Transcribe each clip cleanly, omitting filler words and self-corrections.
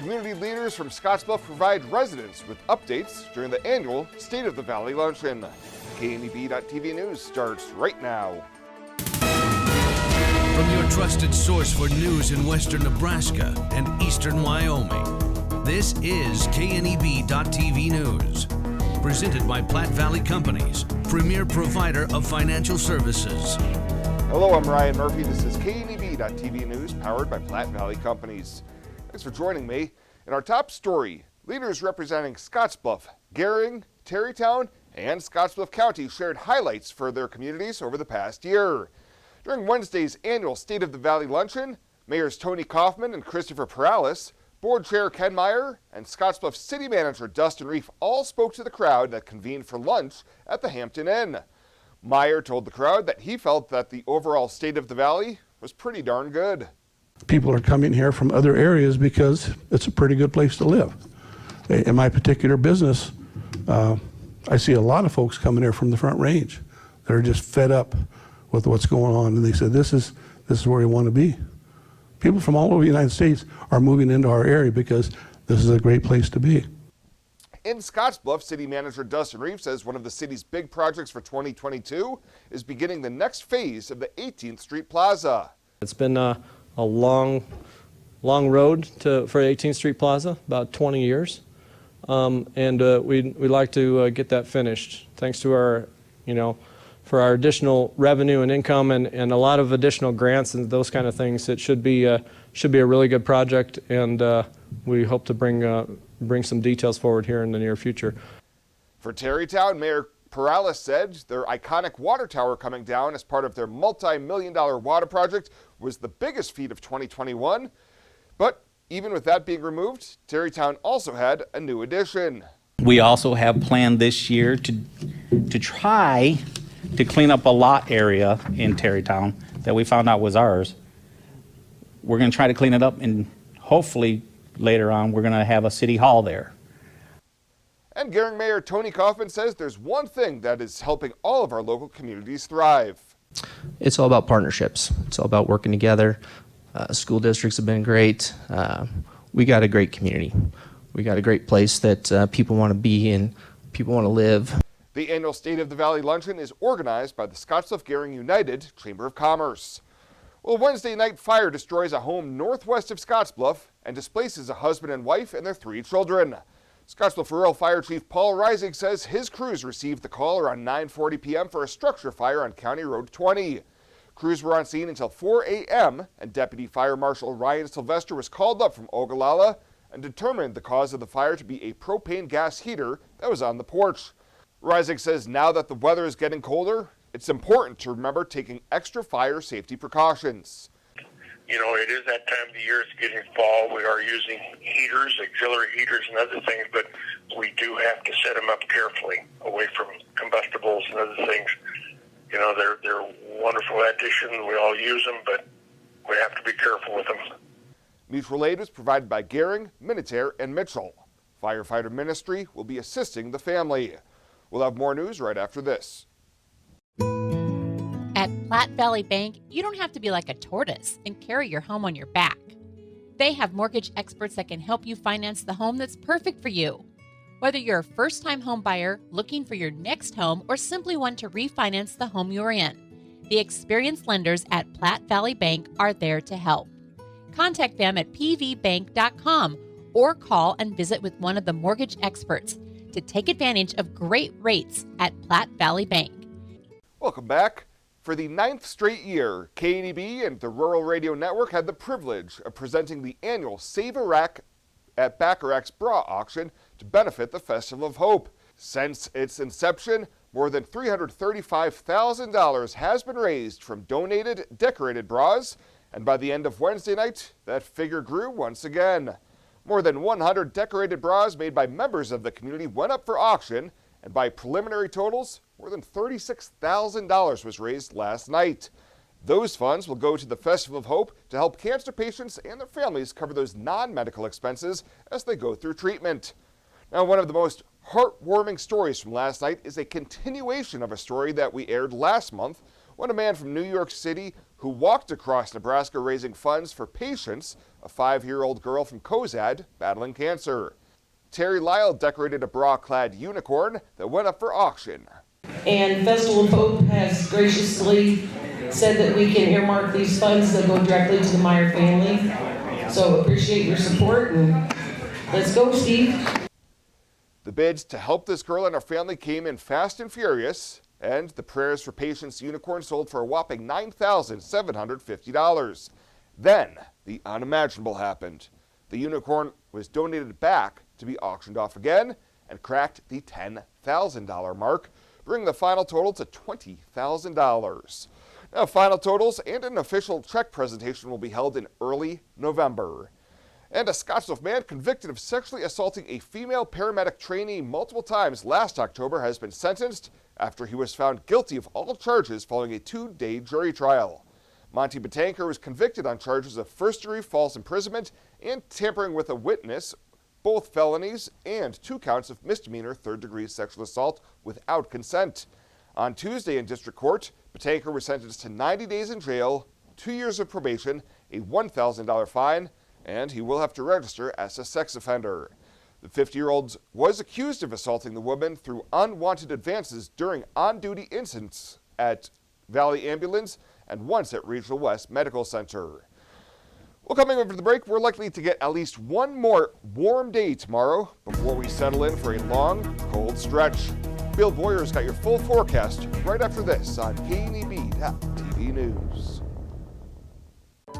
community leaders from Scottsbluff provide residents with updates during the annual State of the Valley luncheon. KNEB.TV News starts right now. From your trusted source for news in western Nebraska and eastern Wyoming, this is KNEB.TV News. Presented by Platte Valley Companies, premier provider of financial services. Hello, I'm Ryan Murphy. This is KNEB.TV News, powered by Platte Valley Companies. Thanks for joining me. In our top story, leaders representing Scottsbluff, Gering, Terrytown, and Scottsbluff County shared highlights for their communities over the past year. During Wednesday's annual State of the Valley luncheon, Mayors Tony Kaufman and Christopher Perales, Board Chair Ken Meyer, and Scottsbluff City Manager Dustin Reef all spoke to the crowd that convened for lunch at the Hampton Inn. Meyer told the crowd that he felt that the overall state of the valley was pretty darn good. People are coming here from other areas because it's a pretty good place to live. In my particular business, I see a lot of folks coming here from the Front Range that are just fed up with what's going on, and they said this is where we want to be. People from all over the United States are moving into our area because this is a great place to be. In Scottsbluff, City Manager Dustin Reef says one of the city's big projects for 2022 is beginning the next phase of the 18th Street Plaza. It's been a long road for 18th Street Plaza, about 20 years, and we'd like to get that finished. Thanks to our, for our additional revenue and income and a lot of additional grants and those kind of things, it should be a really good project, and we hope to bring some details forward here in the near future. For Terrytown, Mayor Perales said their iconic water tower coming down as part of their multi-million-dollar water project was the biggest feat of 2021. But even with that being removed, Terrytown also had a new addition. We also have planned this year to try to clean up a lot area in Terrytown that we found out was ours. We're going to try to clean it up, and hopefully later on we're going to have a city hall there. And Gering Mayor Tony Kaufman says there's one thing that is helping all of our local communities thrive. It's all about partnerships. It's all about working together. School districts have been great. We got a great community. We got a great place that people want to be in, people want to live. The annual State of the Valley luncheon is organized by the Scottsbluff-Gering United Chamber of Commerce. Well, Wednesday night fire destroys a home northwest of Scottsbluff and displaces a husband and wife and their 3 children. Scottsbluff Rural Fire Chief Paul Rising says his crews received the call around 9:40 p.m. for a structure fire on County Road 20. Crews were on scene until 4 a.m. and Deputy Fire Marshal Ryan Sylvester was called up from Ogallala and determined the cause of the fire to be a propane gas heater that was on the porch. Rising says now that the weather is getting colder, it's important to remember taking extra fire safety precautions. It is that time of the year. It's getting fall. We are using heaters, auxiliary heaters and other things, but we do have to set them up carefully away from combustibles and other things. They're a wonderful addition. We all use them, but we have to be careful with them. Mutual aid was provided by Gering, Minutair, and Mitchell. Firefighter Ministry will be assisting the family. We'll have more news right after this. At Platte Valley Bank, you don't have to be like a tortoise and carry your home on your back. They have mortgage experts that can help you finance the home that's perfect for you. Whether you're a first-time home buyer looking for your next home or simply want to refinance the home you're in, the experienced lenders at Platte Valley Bank are there to help. Contact them at pvbank.com or call and visit with one of the mortgage experts to take advantage of great rates at Platte Valley Bank. Welcome back. For the 9th straight year, KNEB and the Rural Radio Network had the privilege of presenting the annual Save a Rack at Backaracks bra auction to benefit the Festival of Hope. Since its inception, more than $335,000 has been raised from donated decorated bras, and by the end of Wednesday night, that figure grew once again. More than 100 decorated bras made by members of the community went up for auction, and by preliminary totals, more than $36,000 was raised last night. Those funds will go to the Festival of Hope to help cancer patients and their families cover those non-medical expenses as they go through treatment. Now, one of the most heartwarming stories from last night is a continuation of a story that we aired last month When a man from New York City who walked across Nebraska raising funds for Patience, a 5-year-old girl from Cozad battling cancer. Terry Lyle decorated a bra-clad unicorn that went up for auction. And Festival of Hope has graciously said that we can earmark these funds that go directly to the Meyer family. So appreciate your support, and let's go, Steve. The bids to help this girl and her family came in fast and furious, and the Prayers for Patience unicorn sold for a whopping $9,750. Then, the unimaginable happened. The unicorn was donated back to be auctioned off again and cracked the $10,000 mark, bringing the final total to $20,000. Now, final totals and an official check presentation will be held in early November. And a Scottsbluff man convicted of sexually assaulting a female paramedic trainee multiple times last October has been sentenced after he was found guilty of all charges following a 2-day jury trial. Monty Batanker was convicted on charges of first-degree false imprisonment and tampering with a witness, both felonies, and 2 counts of misdemeanor third-degree sexual assault without consent. On Tuesday in district court, Batanker was sentenced to 90 days in jail, 2 years of probation, a $1,000 fine, and he will have to register as a sex offender. The 50-year-old was accused of assaulting the woman through unwanted advances during on-duty incidents at Valley Ambulance and once at Regional West Medical Center. Well, coming over the break, we're likely to get at least one more warm day tomorrow before we settle in for a long, cold stretch. Bill Boyer's got your full forecast right after this on KNEB.TV News.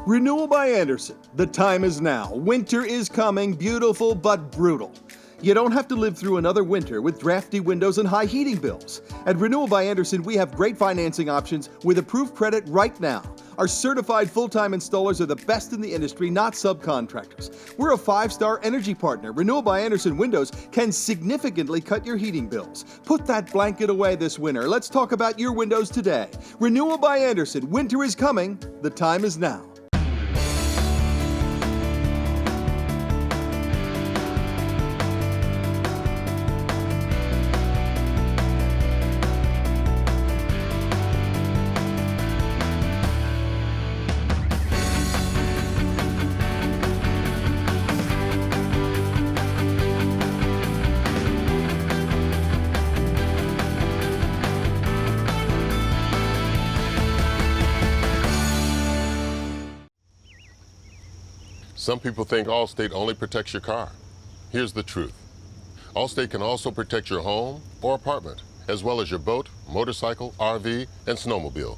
Renewal by Andersen. The time is now. Winter is coming, beautiful but brutal. You don't have to live through another winter with drafty windows and high heating bills. At Renewal by Andersen, we have great financing options with approved credit right now. Our certified full-time installers are the best in the industry, not subcontractors. We're a 5-star energy partner. Renewal by Andersen windows can significantly cut your heating bills. Put that blanket away this winter. Let's talk about your windows today. Renewal by Andersen. Winter is coming. The time is now. Some people think Allstate only protects your car. Here's the truth. Allstate can also protect your home or apartment, as well as your boat, motorcycle, RV, and snowmobile,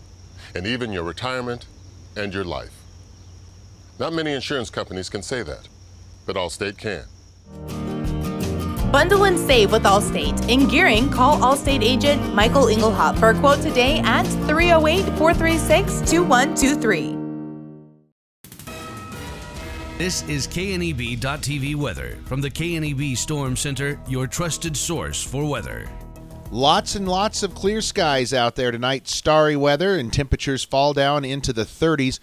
and even your retirement and your life. Not many insurance companies can say that, but Allstate can. Bundle and save with Allstate. In Gearing, call Allstate agent Michael Engelhop for a quote today at 308-436-2123. This is KNEB.TV weather from the KNEB Storm Center, your trusted source for weather. Lots and lots of clear skies out there tonight. Starry weather and temperatures fall down into the 30s.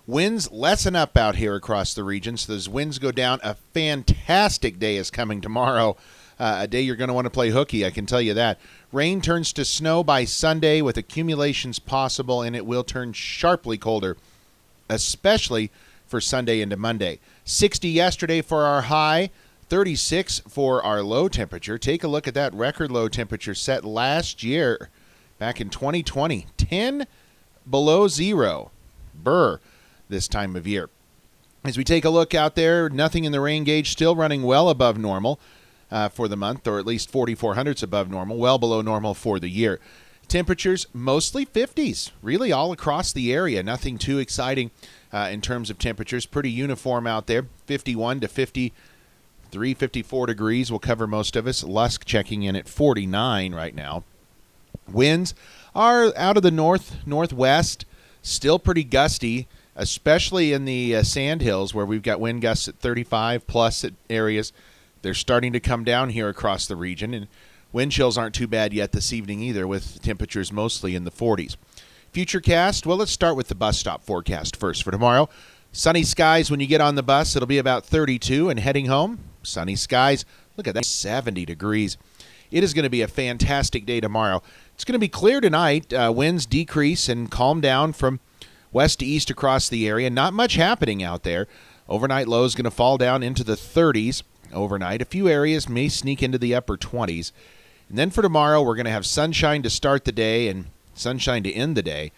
Winds lessen up out here across the region, so those winds go down. A fantastic day is coming tomorrow. A day you're going to want to play hooky, I can tell you that. Rain turns to snow by Sunday with accumulations possible, and it will turn sharply colder, especially for Sunday into Monday. 60 yesterday for our high, 36 for our low temperature. Take a look at that record low temperature set last year, back in 2020. 10 below zero. Burr this time of year. As we take a look out there, nothing in the rain gauge, still running well above normal for the month, or at least 4,400s above normal, well below normal for the year. Temperatures mostly 50s, really all across the area. Nothing too exciting in terms of temperatures. Pretty uniform out there. 51 to 53, 54 degrees will cover most of us. Lusk checking in at 49 right now. Winds are out of the northwest, still pretty gusty, especially in the Sandhills where we've got wind gusts at 35 plus at areas. They're starting to come down here across the region, and wind chills aren't too bad yet this evening either, with temperatures mostly in the 40s. Futurecast, well, let's start with the bus stop forecast first for tomorrow. Sunny skies when you get on the bus. It'll be about 32, and heading home, sunny skies. Look at that, 70 degrees. It is going to be a fantastic day tomorrow. It's going to be clear tonight. Winds decrease and calm down from west to east across the area. Not much happening out there. Overnight low is going to fall down into the 30s overnight. A few areas may sneak into the upper 20s. And then for tomorrow, we're going to have sunshine to start the day and sunshine to end the day.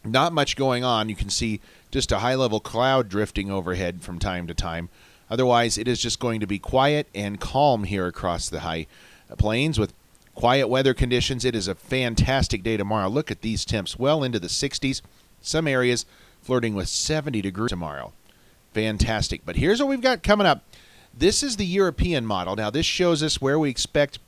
Not much going on. You can see just a high-level cloud drifting overhead from time to time. Otherwise, it is just going to be quiet and calm here across the high plains with quiet weather conditions. It is a fantastic day tomorrow. Look at these temps, well into the 60s. Some areas flirting with 70 degrees tomorrow. Fantastic. But here's what we've got coming up. This is the European model. Now, this shows us where we expect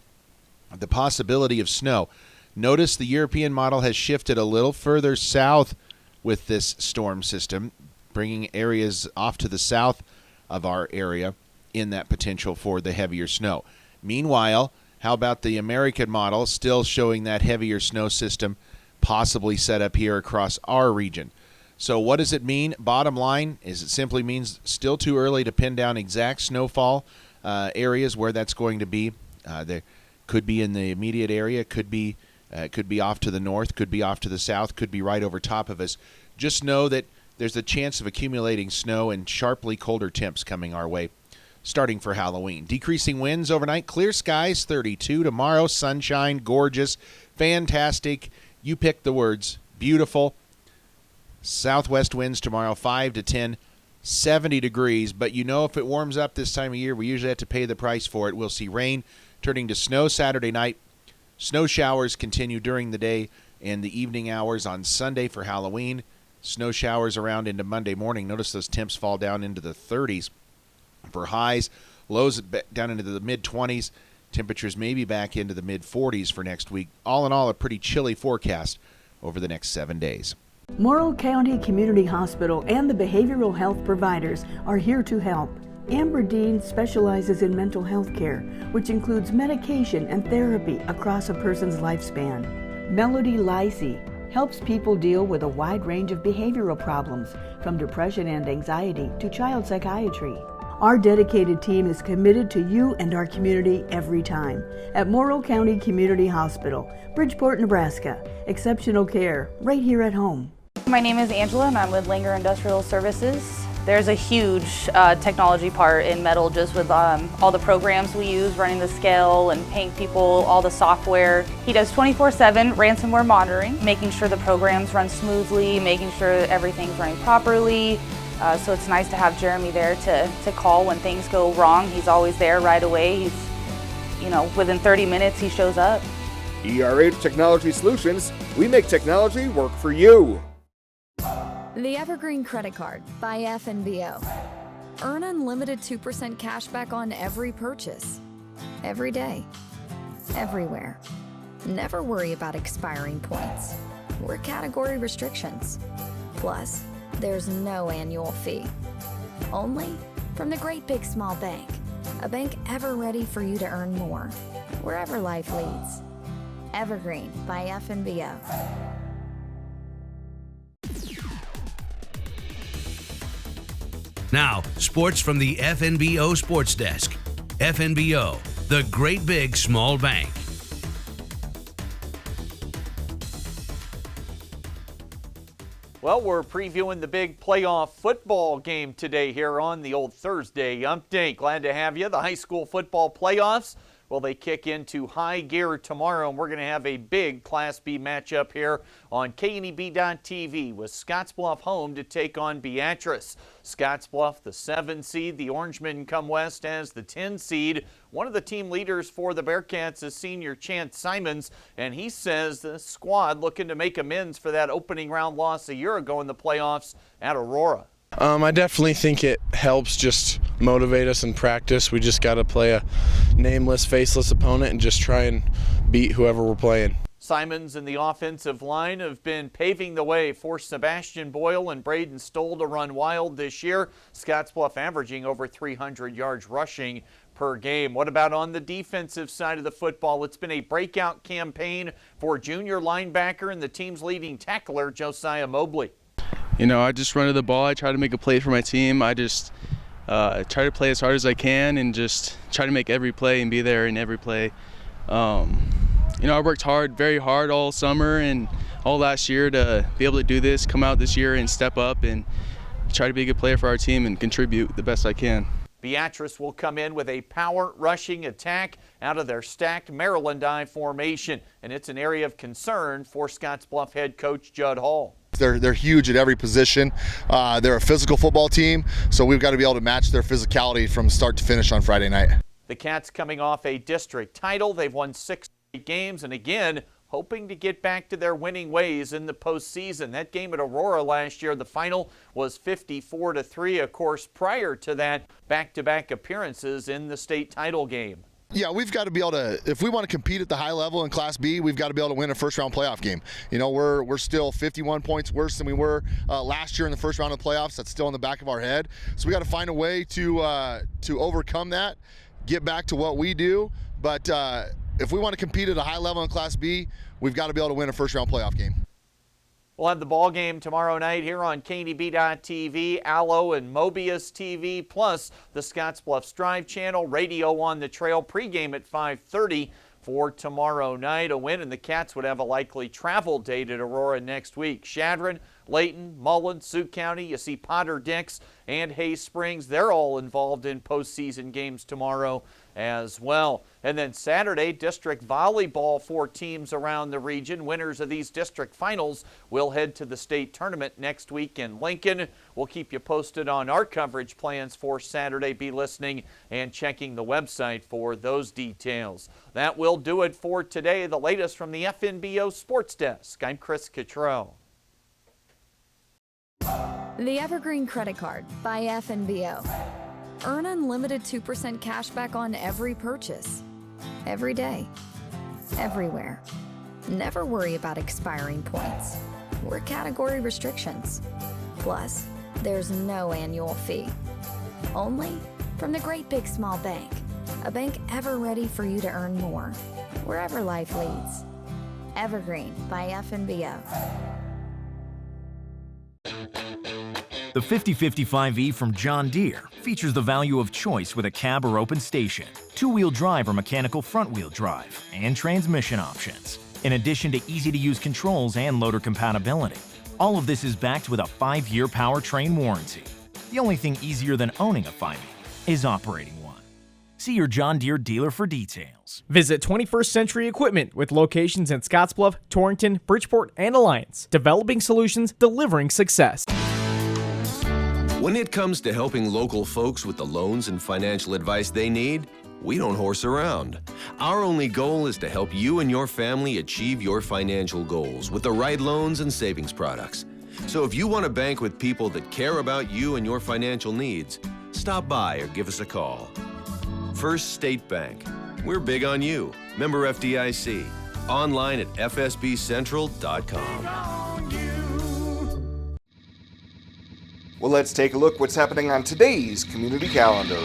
the possibility of snow. Notice the European model has shifted a little further south with this storm system, bringing areas off to the south of our area in that potential for the heavier snow. Meanwhile, how about the American model still showing that heavier snow system possibly set up here across our region? So what does it mean? Bottom line is it simply means still too early to pin down exact snowfall areas where that's going to be. There could be in the immediate area, could be off to the north, could be off to the south, could be right over top of us. Just know that there's a chance of accumulating snow and sharply colder temps coming our way starting for Halloween. Decreasing winds overnight, clear skies, 32. Tomorrow, sunshine, gorgeous, fantastic. You pick the words. Beautiful. Southwest winds tomorrow, 5 to 10, 70 degrees. But you know if it warms up this time of year, we usually have to pay the price for it. We'll see rain turning to snow Saturday night. Snow showers continue during the day and the evening hours on Sunday for Halloween. Snow showers around into Monday morning. Notice those temps fall down into the 30s for highs. Lows down into the mid-20s. Temperatures maybe back into the mid-40s for next week. All in all, a pretty chilly forecast over the next 7 days. Morrill County Community Hospital and the behavioral health providers are here to help. Amber Dean specializes in mental health care, which includes medication and therapy across a person's lifespan. Melody Lacey helps people deal with a wide range of behavioral problems, from depression and anxiety to child psychiatry. Our dedicated team is committed to you and our community every time. At Morrill County Community Hospital, Bridgeport, Nebraska. Exceptional care right here at home. My name is Angela and I'm with Langer Industrial Services. There's a huge technology part in metal, just with all the programs we use, running the scale and paying people, all the software. He does 24/7 ransomware monitoring, making sure the programs run smoothly, making sure everything's running properly. So it's nice to have Jeremy there to call when things go wrong. He's always there right away. He's, within 30 minutes he shows up. ERH Technology Solutions, we make technology work for you. The Evergreen Credit Card by FNBO. Earn unlimited 2% cash back on every purchase. Every day. Everywhere. Never worry about expiring points or category restrictions. Plus, there's no annual fee. Only from the Great Big Small Bank. A bank ever ready for you to earn more, wherever life leads. Evergreen by FNBO. Now, sports from the FNBO Sports Desk. FNBO, the Great Big Small Bank. Well, we're previewing the big playoff football game today here on the old Thursday Update. Glad to have you. The high school football playoffs, well, they kick into high gear tomorrow, and we're going to have a big Class B matchup here on KNEB.TV with Scottsbluff home to take on Beatrice. Scottsbluff, the 7 seed. The Orangemen come west as the 10 seed. One of the team leaders for the Bearcats is senior Chance Simons, and he says the squad looking to make amends for that opening round loss a year ago in the playoffs at Aurora. I definitely think it helps just motivate us in practice. We just got to play a nameless, faceless opponent and just try and beat whoever we're playing. Simons and the offensive line have been paving the way for Sebastian Boyle and Braden Stoll to run wild this year. Scottsbluff averaging over 300 yards rushing per game. What about on the defensive side of the football? It's been a breakout campaign for junior linebacker and the team's leading tackler, Josiah Mobley. I just run to the ball. I try to make a play for my team. I just try to play as hard as I can and just try to make every play and be there in every play. I worked hard, very hard all summer and all last year to be able to do this, come out this year and step up and try to be a good player for our team and contribute the best I can. Beatrice will come in with a power rushing attack out of their stacked Maryland I formation, and it's an area of concern for Scottsbluff head coach Judd Hall. They're huge at every position. They're a physical football team, so we've got to be able to match their physicality from start to finish on Friday night. The Cats coming off a district title. They've won 6 games, and again, hoping to get back to their winning ways in the postseason. That game at Aurora last year, the final was 54-3. Of course, prior to that, back-to-back appearances in the state title game. Yeah, we've got to be able to, if we want to compete at the high level in Class B, we've got to be able to win a first-round playoff game. We're still 51 points worse than we were last year in the first round of the playoffs. That's still in the back of our head. So we got to find a way to overcome that, get back to what we do. But if we want to compete at a high level in Class B, we've got to be able to win a first-round playoff game. We'll have the ball game tomorrow night here on KNEB.TV, Allo and Mobius TV, plus the Scottsbluff Strive channel, radio on the trail, pregame at 5:30 for tomorrow night. A win and the Cats would have a likely travel date at Aurora next week. Chadron, Layton, Mullen, Sioux County, you see Potter Dix and Hayes Springs. They're all involved in postseason games tomorrow as well. And then Saturday, district volleyball for teams around the region. Winners of these district finals will head to the state tournament next week in Lincoln. We'll keep you posted on our coverage plans for Saturday. Be listening and checking the website for those details. That will do it for today. The latest from the FNBO Sports Desk. I'm Chris Cottrell. The Evergreen Credit Card by FNBO. Earn unlimited 2% cash back on every purchase. Every day. Everywhere. Never worry about expiring points or category restrictions. Plus, there's no annual fee. Only from the Great Big Small Bank. A bank ever ready for you to earn more, wherever life leads. Evergreen by FNBO. The 5055E from John Deere features the value of choice with a cab or open station, two-wheel drive or mechanical front-wheel drive, and transmission options. In addition to easy-to-use controls and loader compatibility. All of this is backed with a 5-year powertrain warranty. The only thing easier than owning a 5E is operating one. See your John Deere dealer for details. Visit 21st Century Equipment with locations in Scottsbluff, Torrington, Bridgeport, and Alliance. Developing solutions, delivering success. When it comes to helping local folks with the loans and financial advice they need, we don't horse around. Our only goal is to help you and your family achieve your financial goals with the right loans and savings products. So if you want to bank with people that care about you and your financial needs, stop by or give us a call. First State Bank. We're big on you. Member FDIC. Online at fsbcentral.com. Well, let's take a look what's happening on today's community calendar.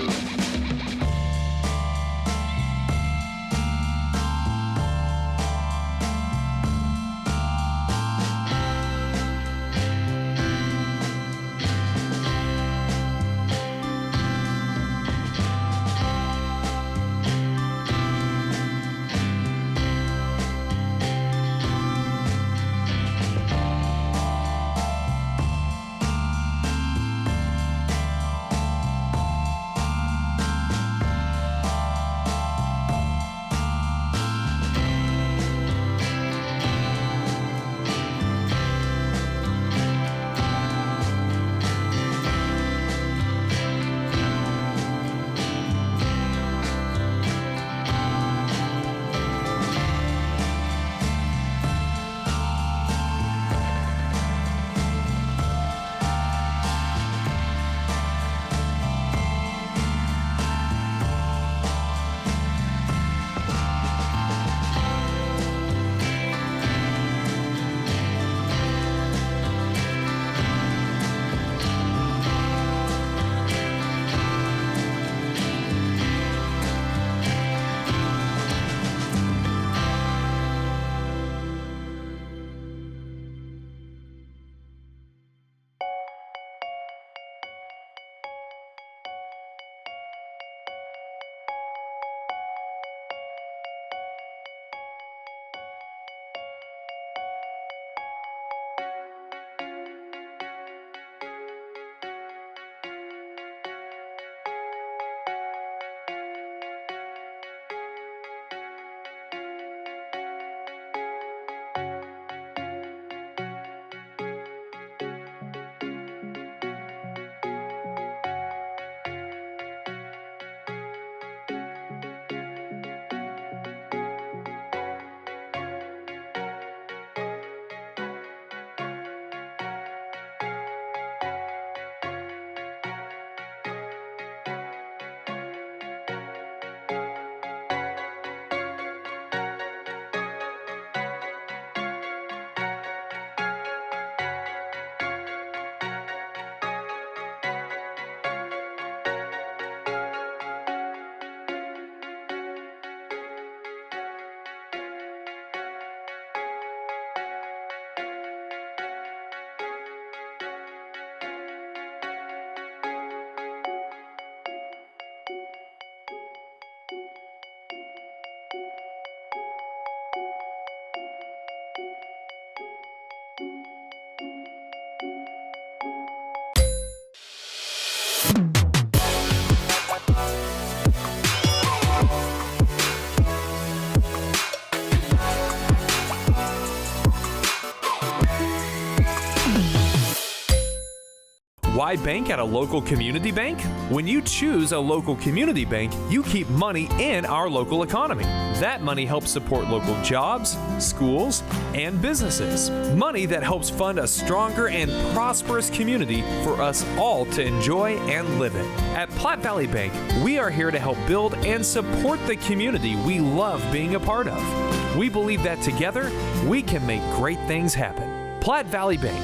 Why bank at a local community bank? When you choose a local community bank, you keep money in our local economy. That money helps support local jobs, schools, and businesses. Money that helps fund a stronger and prosperous community for us all to enjoy and live in. At Platte Valley Bank, we are here to help build and support the community we love being a part of. We believe that together, we can make great things happen. Platte Valley Bank.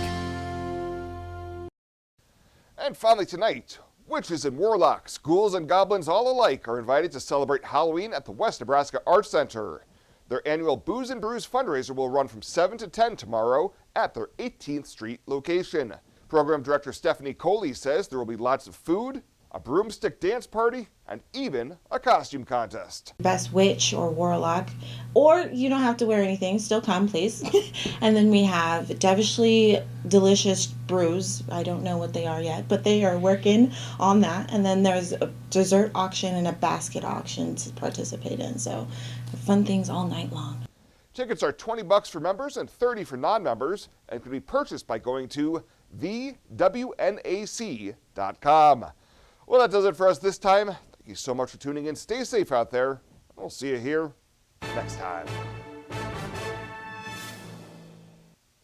And finally tonight, witches and warlocks, ghouls and goblins all alike are invited to celebrate Halloween at the West Nebraska Arts Center. Their annual Booze and Brews fundraiser will run from 7 to 10 tomorrow at their 18th Street location. Program Director Stephanie Coley says there will be lots of food, a broomstick dance party, and even a costume contest. Best witch or warlock, or you don't have to wear anything, still come please. And then we have devilishly delicious brews. I don't know what they are yet, but they are working on that. And then there's a dessert auction and a basket auction to participate in. So fun things all night long. Tickets are $20 for members and $30 for non-members and can be purchased by going to thewnac.com. Well, that does it for us this time. Thank you so much for tuning in. Stay safe out there. We'll see you here next time.